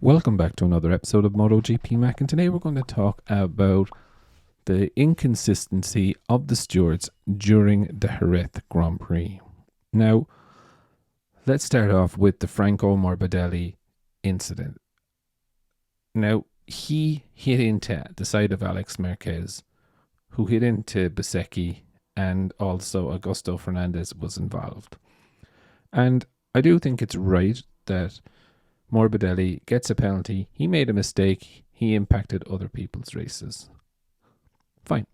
Welcome back to another episode of Motogp Mac, and today we're going to talk about the inconsistency of the stewards during the Jerez Grand Prix. Now, let's start off with the Franco Morbidelli incident. Now, he hit into the side of Alex Marquez, who hit into Bezzecchi, and also Augusto Fernandez was involved. And I do think it's right that Morbidelli gets a penalty. He made a mistake. He impacted other people's races. Fine.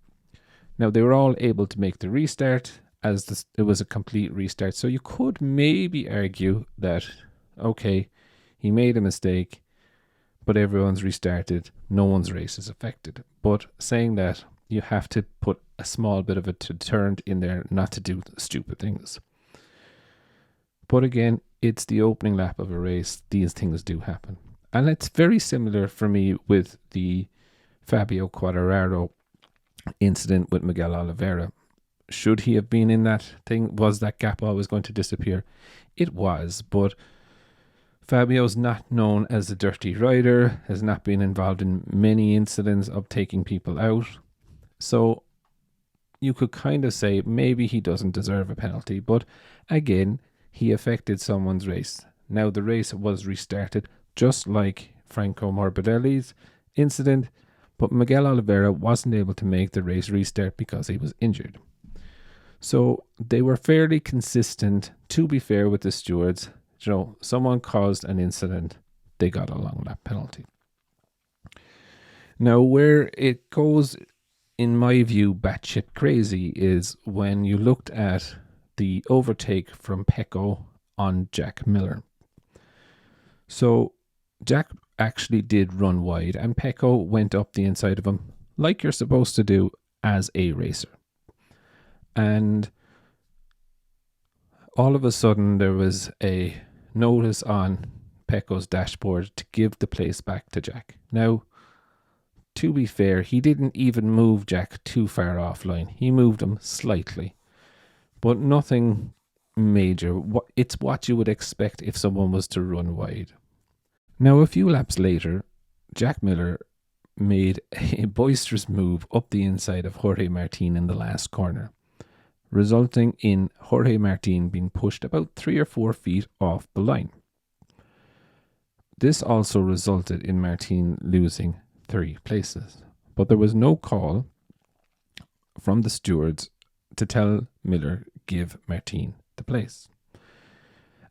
Now, they were all able to make the restart as it was a complete restart. So you could maybe argue that, okay, he made a mistake, but everyone's restarted. No one's race is affected. But saying that, you have to put a small bit of a deterrent in there not to do stupid things. But again, it's the opening lap of a race. These things do happen. And it's very similar for me with the Fabio Quartararo incident with Miguel Oliveira. Should he have been in that thing? Was that gap always going to disappear? It was, but Fabio's not known as a dirty rider, has not been involved in many incidents of taking people out. So you could kind of say maybe he doesn't deserve a penalty. But again, he affected someone's race. Now the race was restarted, just like Franco Morbidelli's incident, but Miguel Oliveira wasn't able to make the race restart because he was injured. So they were fairly consistent, to be fair with the stewards. You know, someone caused an incident, they got a long lap penalty. Now, where it goes, in my view, batshit crazy is when you looked at the overtake from Pecco on Jack Miller. So Jack actually did run wide and Pecco went up the inside of him like you're supposed to do as a racer. And all of a sudden there was a notice on Pecco's dashboard to give the place back to Jack. Now, to be fair, he didn't even move Jack too far offline. He moved him slightly, but nothing major. It's what you would expect if someone was to run wide. Now, a few laps later, Jack Miller made a boisterous move up the inside of Jorge Martin in the last corner, resulting in Jorge Martin being pushed about 3 or 4 feet off the line. This also resulted in Martin losing 3 places, but there was no call from the stewards to tell Miller give Martin the place.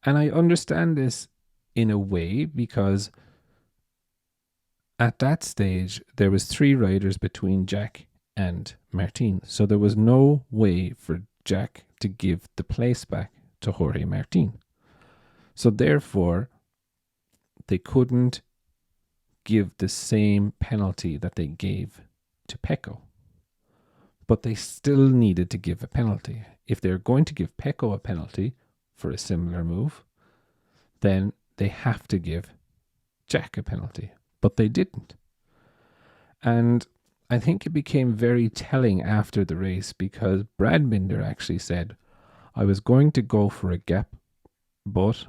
And I understand this in a way because at that stage there was 3 riders between Jack and Martin, so there was no way for Jack to give the place back to Jorge Martin. So therefore they couldn't give the same penalty that they gave to Pecco. But they still needed to give a penalty. If they're going to give Pecco a penalty for a similar move, then they have to give Jack a penalty. But they didn't. And I think it became very telling after the race because Brad Binder actually said, I was going to go for a gap, but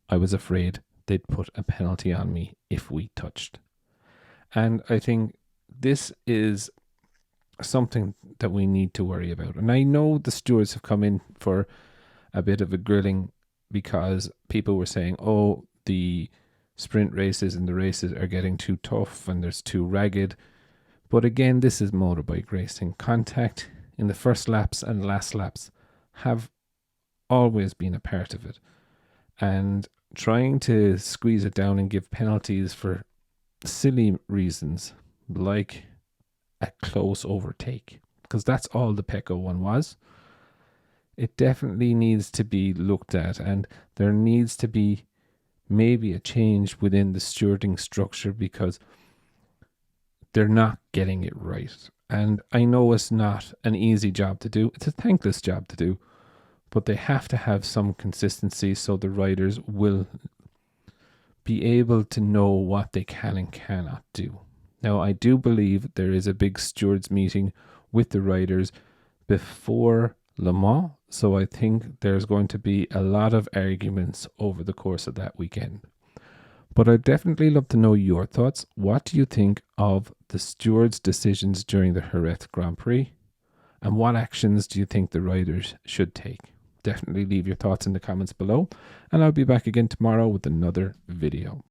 I was afraid they'd put a penalty on me if we touched. And I think this is something that we need to worry about. And I know the stewards have come in for a bit of a grilling because people were saying, oh, the sprint races and the races are getting too tough and there's too ragged. But again, this is motorbike racing. Contact in the first laps and last laps have always been a part of it. And trying to squeeze it down and give penalties for silly reasons like a close overtake, because that's all the Pecco one was. It definitely needs to be looked at, and there needs to be maybe a change within the stewarding structure because they're not getting it right. And I know it's not an easy job to do. It's a thankless job to do, but they have to have some consistency so the riders will be able to know what they can and cannot do. Now, I do believe there is a big stewards meeting with the riders before Le Mans, so I think there's going to be a lot of arguments over the course of that weekend. But I'd definitely love to know your thoughts. What do you think of the stewards' decisions during the Jerez Grand Prix? And what actions do you think the riders should take? Definitely leave your thoughts in the comments below. And I'll be back again tomorrow with another video.